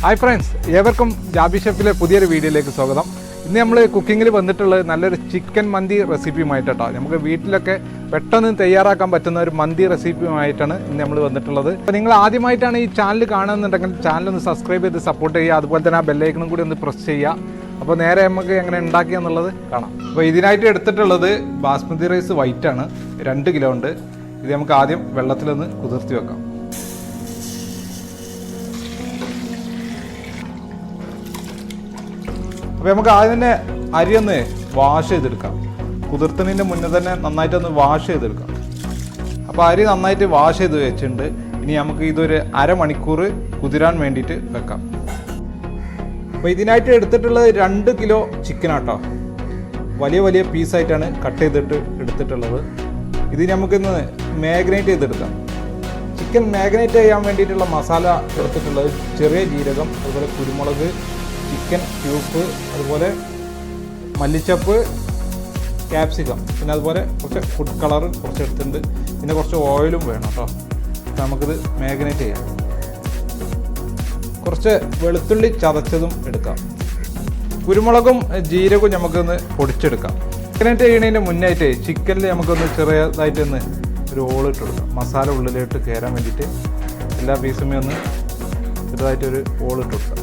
Hi friends, ഏവർക്കും ജാബി ഷെഫിലെ പുതിയൊരു വീഡിയോയിലേക്ക് സ്വാഗതം. ഇന്ന് നമ്മൾ കുക്കിങ്ങിൽ വന്നിട്ടുള്ളത് നല്ലൊരു ചിക്കൻ മന്തി റെസിപ്പിയുമായിട്ടോ. നമുക്ക് വീട്ടിലൊക്കെ പെട്ടെന്ന് തയ്യാറാക്കാൻ പറ്റുന്ന ഒരു മന്തി റെസിപ്പിയുമായിട്ടാണ് ഇന്ന് നമ്മൾ വന്നിട്ടുള്ളത്. അപ്പോൾ നിങ്ങൾ ആദ്യമായിട്ടാണ് ഈ ചാനൽ കാണുന്നുണ്ടെങ്കിൽ ചാനൽ ഒന്ന് സബ്സ്ക്രൈബ് ചെയ്ത് സപ്പോർട്ട് ചെയ്യുക. അതുപോലെ തന്നെ ആ ബെല്ലൈക്കണും കൂടി ഒന്ന് പ്രസ് ചെയ്യുക. അപ്പോൾ നേരെ നമുക്ക് എങ്ങനെ ഉണ്ടാക്കിയെന്നുള്ളത് കാണാം. അപ്പോൾ ഇതിനായിട്ട് എടുത്തിട്ടുള്ളത് ബാസ്മതി റൈസ് വൈറ്റ് ആണ്, 2 കിലോ ഉണ്ട്. ഇത് നമുക്ക് ആദ്യം വെള്ളത്തിലൊന്ന് കുതിർത്തി വെക്കാം. അപ്പോൾ നമുക്ക് ആദ്യം തന്നെ അരി ഒന്ന് വാഷ് ചെയ്തെടുക്കാം. കുതിർത്തുന്നതിൻ്റെ മുന്നേ തന്നെ നന്നായിട്ടൊന്ന് വാഷ് ചെയ്തെടുക്കാം. അപ്പോൾ അരി നന്നായിട്ട് വാഷ് ചെയ്ത് വെച്ചിട്ടുണ്ട്. ഇനി നമുക്ക് ഇതൊരു അരമണിക്കൂർ കുതിരാൻ വേണ്ടിയിട്ട് വെക്കാം. അപ്പോൾ ഇതിനായിട്ട് എടുത്തിട്ടുള്ളത് 2 കിലോ ചിക്കനാട്ടോ. വലിയ വലിയ പീസായിട്ടാണ് കട്ട് ചെയ്തിട്ട് എടുത്തിട്ടുള്ളത്. ഇത് നമുക്കിന്ന് മാഗ്നേറ്റ് ചെയ്തെടുക്കാം. ചിക്കൻ മാഗ്നേറ്റ് ചെയ്യാൻ വേണ്ടിയിട്ടുള്ള മസാല എടുത്തിട്ടുള്ളത് ചെറിയ ജീരകം, അതുപോലെ കുരുമുളക്, ചിക്കൻ ക്യൂബ്, അതുപോലെ മല്ലിച്ചപ്പ്, ക്യാപ്സിക്കം, പിന്നെ അതുപോലെ കുറച്ച് ഫുഡ് കളർ കുറച്ച് എടുത്തിട്ടുണ്ട്. പിന്നെ കുറച്ച് ഓയിലും വേണം കേട്ടോ. നമുക്കിത് മാഗ്നേറ്റ് ചെയ്യാം. കുറച്ച് വെളുത്തുള്ളി ചതച്ചതും എടുക്കാം. കുരുമുളകും ജീരകവും നമുക്കൊന്ന് പൊടിച്ചെടുക്കാം. മാഗ്നേറ്റ് ചെയ്യുന്നതിന് മുന്നായിട്ട് ചിക്കനിൽ നമുക്കൊന്ന് ചെറിയതായിട്ടൊന്ന് ഒരു ഹോളിട്ട് കൊടുക്കാം. മസാല ഉള്ളിലോട്ട് കയറാൻ വേണ്ടിയിട്ട് എല്ലാ പീസുമേ ഒന്ന് ചെറുതായിട്ടൊരു ഹോളിട്ട് കൊടുക്കാം.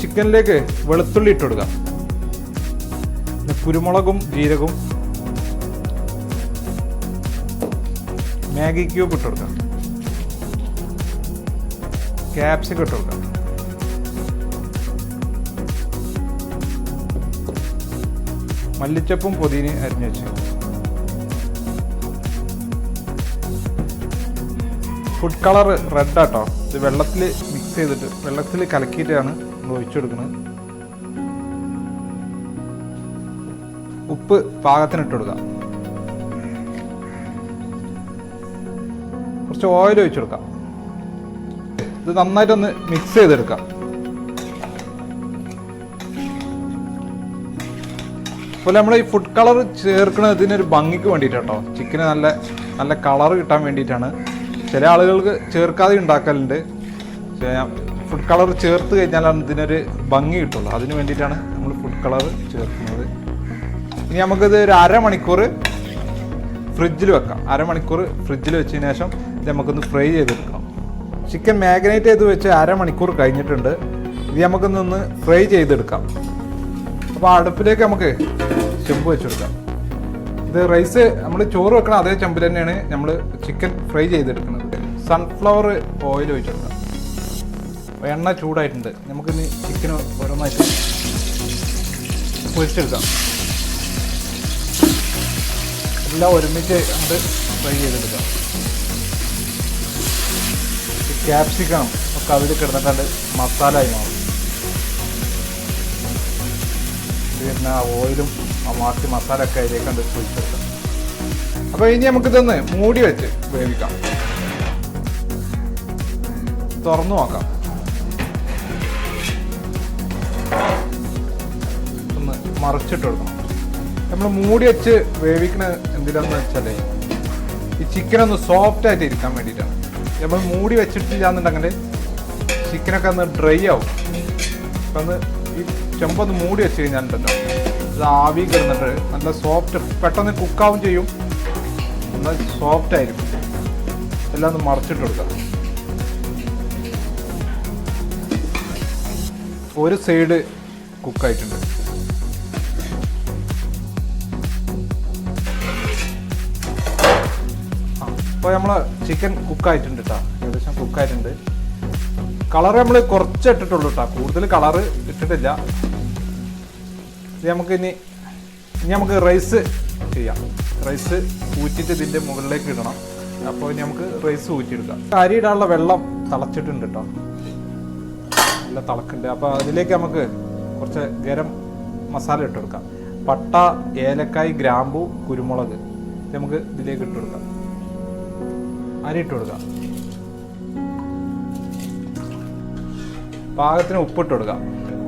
ചിക്കനിലേക്ക് വെളുത്തുള്ളി ഇട്ട് കൊടുക്കാം. പിന്നെ കുരുമുളകും ജീരകവും, മാഗി ക്യൂബ് ഇട്ട് കൊടുക്കാം. ക്യാപ്സിക്കം ഇട്ട് കൊടുക്കാം. മല്ലിച്ചപ്പും പുതിന അരിഞ്ഞു വെച്ചു. ഫുഡ് കളർ റെഡ് ആട്ടോ. ഇത് വെള്ളത്തിൽ മിക്സ് ചെയ്തിട്ട് വെള്ളത്തിൽ കലക്കിയിട്ടാണ് നമ്മൾ ഒഴിച്ചു കൊടുക്കുന്നത്. ഉപ്പ് പാകത്തിനിട്ട് കൊടുക്കാം. കുറച്ച് ഓയിൽ ഒഴിച്ചു കൊടുക്കാം. ഇത് നന്നായിട്ടൊന്ന് മിക്സ് ചെയ്തെടുക്കാം. അതുപോലെ നമ്മൾ ഈ ഫുഡ് കളർ ചേർക്കുന്നത് ഇതിനൊരു ഭംഗിക്ക് വേണ്ടിയിട്ടാട്ടോ. ചിക്കന് നല്ല നല്ല കളർ കിട്ടാൻ വേണ്ടിയിട്ടാണ്. ചില ആളുകൾക്ക് ചേർക്കാതെ ഉണ്ടാക്കലുണ്ട്. ഫുഡ് കളർ ചേർത്ത് കഴിഞ്ഞാലാണ് ഇതിനൊരു ഭംഗി കിട്ടുള്ളൂ. അതിന് വേണ്ടിയിട്ടാണ് നമ്മൾ ഫുഡ് കളർ ചേർക്കുന്നത്. ഇനി നമുക്കിത് ഒരു അരമണിക്കൂർ ഫ്രിഡ്ജിൽ വെക്കാം. അരമണിക്കൂർ ഫ്രിഡ്ജിൽ വെച്ചതിന് ശേഷം ഇത് നമുക്കൊന്ന് ഫ്രൈ ചെയ്തെടുക്കണം. ചിക്കൻ മാഗ്നേറ്റ് ചെയ്ത് വെച്ച് അരമണിക്കൂർ കഴിഞ്ഞിട്ടുണ്ട്. ഇത് നമുക്കൊന്ന് ഫ്രൈ ചെയ്തെടുക്കാം. അപ്പോൾ അടുപ്പിലേക്ക് നമുക്ക് ചെമ്പ് വെച്ചെടുക്കാം. ഇത് റൈസ് നമ്മൾ ചോറ് വെക്കണം അതേ ചെമ്പിൽ തന്നെയാണ് നമ്മൾ ചിക്കൻ ഫ്രൈ ചെയ്തെടുക്കുന്നത്. സൺഫ്ലവർ ഓയിൽ ഒഴിച്ചെടുക്കാം. എണ്ണ ചൂടായിട്ടുണ്ട്. നമുക്കിനി ചിക്കൻ ഓരോന്നായിട്ട് പൊരിച്ചെടുക്കാം. എല്ലാം ഒരുമിച്ച് അങ്ങോട്ട് ഫ്രൈ ചെയ്തെടുക്കാം. ക്യാപ്സിക്കം ഒക്കെ അതിൽ കിടന്നിട്ടുണ്ട് മസാലയായി മാറും. പിന്നെ ഓയിലും ബാക്കി മസാല ഒക്കെ അതിലേക്ക് കണ്ട് പൊരിച്ചെടുക്കാം. അപ്പോൾ ഇനി നമുക്കിതൊന്ന് മൂടി വെച്ച് വേവിക്കാം. തുറന്നു നോക്കാം. ഒന്ന് മറിച്ചിട്ട് കൊടുക്കണം. നമ്മൾ മൂടി വെച്ച് വേവിക്കണ എന്തിനാന്ന് വെച്ചാൽ ഈ ചിക്കനൊന്ന് സോഫ്റ്റ് ആയിട്ട് ഇരിക്കാൻ വേണ്ടിയിട്ടാണ്. നമ്മൾ മൂടി വെച്ചിട്ടില്ല എന്നുണ്ടെങ്കിൽ ചിക്കനൊക്കെ ഒന്ന് ഡ്രൈ ആവും. അപ്പം ഒന്ന് ഈ ചെമ്പൊന്ന് മൂടി വെച്ച് കഴിഞ്ഞാലുണ്ടല്ലോ ഇത് ആവി കിടന്നിട്ട് നല്ല സോഫ്റ്റ്, പെട്ടെന്ന് കുക്കാവും ചെയ്യും, എന്നാൽ സോഫ്റ്റ് ആയിരിക്കും. എല്ലാം ഒന്ന് മറിച്ചിട്ട് കൊടുക്കാം. ഒരു സൈഡ് കുക്കായിട്ടുണ്ട്. അപ്പോൾ നമ്മൾ ചിക്കൻ കുക്കായിട്ടുണ്ട് കേട്ടോ. ഏകദേശം കുക്കായിട്ടുണ്ട്. കളർ നമ്മൾ കുറച്ച് ഇട്ടിട്ടുള്ളൂ കേട്ടോ, കൂടുതൽ കളറ് ഇട്ടിട്ടില്ല. ഇത് ഇനി നമുക്ക് റൈസ് ചെയ്യാം. റൈസ് ഊറ്റിയിട്ട് ഇതിൻ്റെ മുകളിലേക്ക് ഇടണം. അപ്പോൾ ഇനി നമുക്ക് റൈസ് ഊറ്റിയെടുക്കാം. അരി ഇടാനുള്ള വെള്ളം തിളച്ചിട്ടുണ്ട് കേട്ടോ, നല്ല തിളക്കുന്നുണ്ട്. അപ്പോൾ അതിലേക്ക് നമുക്ക് കുറച്ച് ഗരം മസാല ഇട്ട് കൊടുക്കാം. പട്ട, ഏലക്കായ്, ഗ്രാമ്പു, കുരുമുളക് നമുക്ക് ഇതിലേക്ക് ഇട്ട് കൊടുക്കാം. അരി ഇട്ട് കൊടുക്കാം. പാകത്തിന് ഉപ്പിട്ട് കൊടുക്കാം.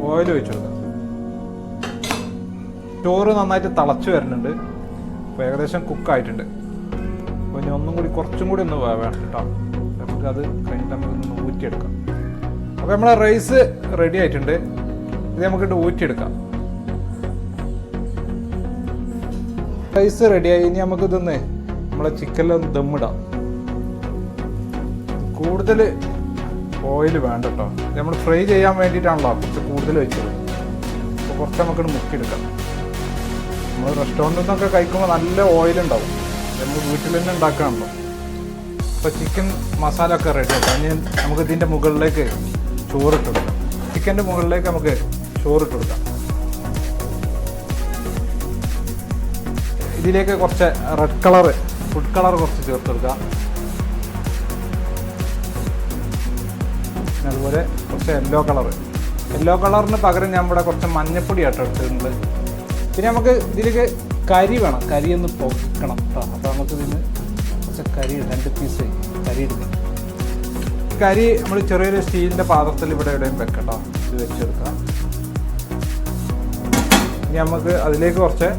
ഓയിൽ ഒഴിച്ചു കൊടുക്കാം. ചോറ് നന്നായിട്ട് തിളച്ച് വരുന്നുണ്ട്. അപ്പോൾ ഏകദേശം കുക്കായിട്ടുണ്ട്. അപ്പോൾ ഇനി ഒന്നും കൂടി കുറച്ചും കൂടി ഒന്ന് വേണം കേട്ടോ. നമുക്കത് കഴിഞ്ഞിട്ട് നമുക്കൊന്ന് ഊറ്റിയെടുക്കാം. അപ്പോൾ നമ്മളെ റൈസ് റെഡി ആയിട്ടുണ്ട്. ഇത് നമുക്കിട്ട് ഊറ്റിയെടുക്കാം. റൈസ് റെഡിയായി. ഇനി നമുക്കിതൊന്ന് നമ്മളെ ചിക്കനിലൊന്ന് ദമ്മിടാം. കൂടുതൽ ഓയിൽ വേണ്ട കേട്ടോ. നമ്മൾ ഫ്രൈ ചെയ്യാൻ വേണ്ടിയിട്ടാണല്ലോ കുറച്ച് കൂടുതൽ വെച്ചത്. അപ്പോൾ കുറച്ച് നമുക്കിട്ട് മുക്കിയെടുക്കാം. നമ്മൾ റെസ്റ്റോറൻറ്റിൽ നിന്നൊക്കെ കഴിക്കുമ്പോൾ നല്ല ഓയിലുണ്ടാവും. നമ്മൾ വീട്ടിൽ തന്നെ ഉണ്ടാക്കുകയാണല്ലോ. അപ്പോൾ ചിക്കൻ മസാല ഒക്കെ റെഡി ആക്കാം. ഇനി നമുക്ക് ഇതിൻ്റെ മുകളിലേക്ക് ചോറിട്ട് കൊടുക്കാം. ചിക്കൻ്റെ മുകളിലേക്ക് നമുക്ക് ചോറിട്ട് കൊടുക്കാം. ഇതിലേക്ക് കുറച്ച് റെഡ് കളർ ഫുഡ് കളർ കുറച്ച് ചേർത്ത് കൊടുക്കാം. അതുപോലെ കുറച്ച് യെല്ലോ കളറിന് പകരം ഞാൻ ഇവിടെ കുറച്ച് മഞ്ഞപ്പൊടി ആട്ടോ എടുത്തിട്ടുണ്ട്. പിന്നെ നമുക്ക് ഇതിലേക്ക് കരി വേണം. കരി ഒന്ന് പൊക്കണം കേട്ടോ. അപ്പോൾ നമുക്ക് ഇതിന് കുറച്ച് കരി 2 പീസ് കരി എടുക്കാം. കരി നമ്മൾ ചെറിയൊരു സ്റ്റീലിൻ്റെ പാത്രത്തിൽ ഇവിടെ എവിടെയും വെക്കട്ടോ. ഇത് വെച്ചെടുക്കാം. ഇനി നമുക്ക് അതിലേക്ക് കുറച്ച്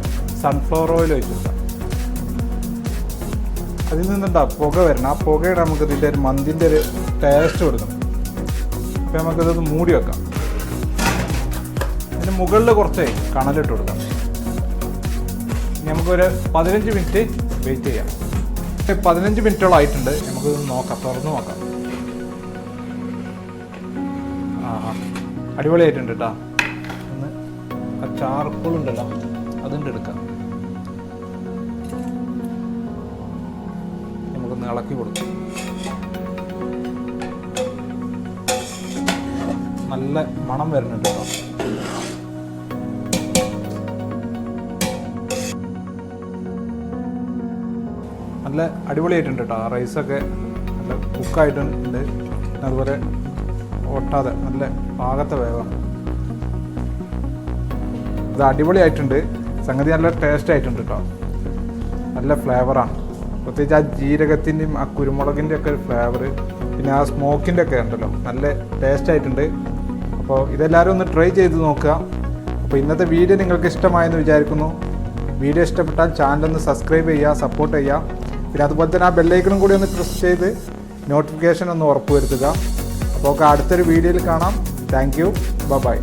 സൺഫ്ലവർ ഓയിൽ ഒഴിച്ച് കൊടുക്കാം. അതിൽ നിന്നുണ്ടാ പുക വരണം. ആ പുകയുടെ നമുക്ക് ഇതിൻ്റെ ഒരു മന്തിൻ്റെ ഒരു ടേസ്റ്റ് കൊടുക്കണം. അപ്പോൾ നമുക്കിതൊന്ന് മൂടി വെക്കാം. അതിന് മുകളിൽ കുറച്ച് കണലിട്ട് കൊടുക്കാം. ഇനി നമുക്കൊരു 15 മിനിറ്റ് വെയിറ്റ് ചെയ്യാം. 15 മിനിറ്റോളം ആയിട്ടുണ്ട്. നമുക്കിത് നോക്കാം, തുറന്ന് നോക്കാം. അടിപൊളിയായിട്ടുണ്ട് കേട്ടോ. ഒന്ന് ആ ചാർക്കോളുണ്ടല്ലോ അതുകൊണ്ട് എടുക്കാം. നമുക്കൊന്ന് ഇളക്കി കൊടുക്കാം. നല്ല മണം വരുന്നുണ്ട് കേട്ടോ. നല്ല അടിപൊളിയായിട്ടുണ്ട് കേട്ടോ. റൈസൊക്കെ നല്ല കുക്കായിട്ടുണ്ട്. അതുപോലെ ഒട്ടാതെ നല്ല പാകത്തെ വേവാണ്. ഇത് അടിപൊളിയായിട്ടുണ്ട്. സംഗതി നല്ല ടേസ്റ്റ് ആയിട്ടുണ്ട് കേട്ടോ. നല്ല ഫ്ലേവറാണ്. പ്രത്യേകിച്ച് ആ ജീരകത്തിൻ്റെയും ആ കുരുമുളകിൻ്റെ ഒക്കെ ഒരു ഫ്ലേവർ, പിന്നെ ആ സ്മോക്കിൻ്റെ ഒക്കെ ഉണ്ടല്ലോ, നല്ല ടേസ്റ്റ് ആയിട്ടുണ്ട്. അപ്പോൾ ഇതെല്ലാവരും ഒന്ന് ട്രൈ ചെയ്ത് നോക്കുക. അപ്പോൾ ഇന്നത്തെ വീഡിയോ നിങ്ങൾക്ക് ഇഷ്ടമായെന്ന് വിചാരിക്കുന്നു. വീഡിയോ ഇഷ്ടപ്പെട്ടാൽ ചാനലൊന്ന് സബ്സ്ക്രൈബ് ചെയ്യുക, സപ്പോർട്ട് ചെയ്യുക. പിന്നെ അതുപോലെ തന്നെ ആ ബെല്ലൈക്കണും കൂടി ഒന്ന് പ്രസ് ചെയ്ത് നോട്ടിഫിക്കേഷൻ ഒന്ന് ഉറപ്പുവരുത്തുക. അപ്പോൾ അടുത്തൊരു വീഡിയോയിൽ കാണാം. Thank you. ബൈ.